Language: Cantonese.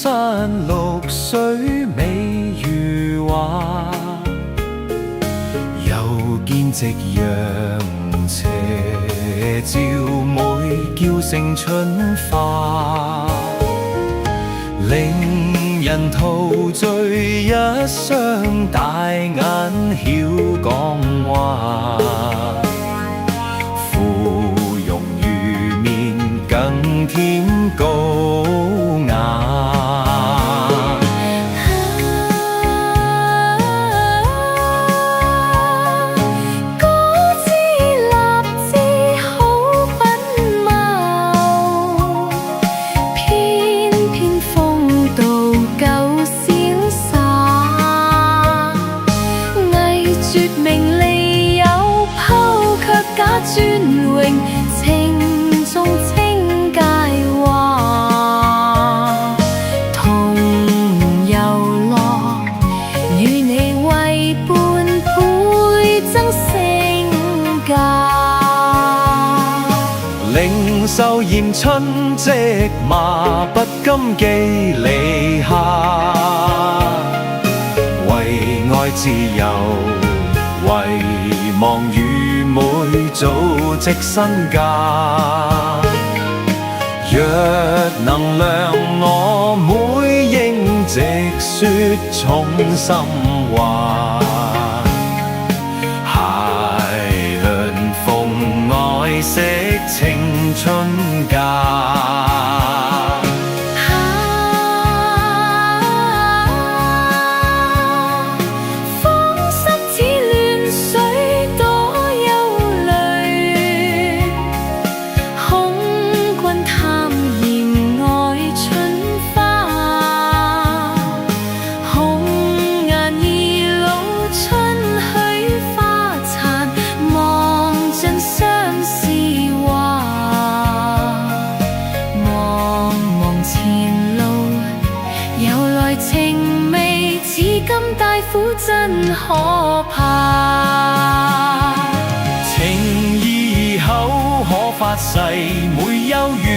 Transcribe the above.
山綠水美如畫，又見夕陽斜照每叫聲春花，令人陶醉一雙大眼曉講話，芙蓉如面更添高雅。尊榮情重清介話，同遊樂與你為伴倍增聲價，領袖嚴春績罵不甘記籬下，為愛自由為望與每組織身家，若能量我妹應直說重心話，諧論諷愛惜青春價。情味似金帶苦真可怕，情義口可發誓，每休怨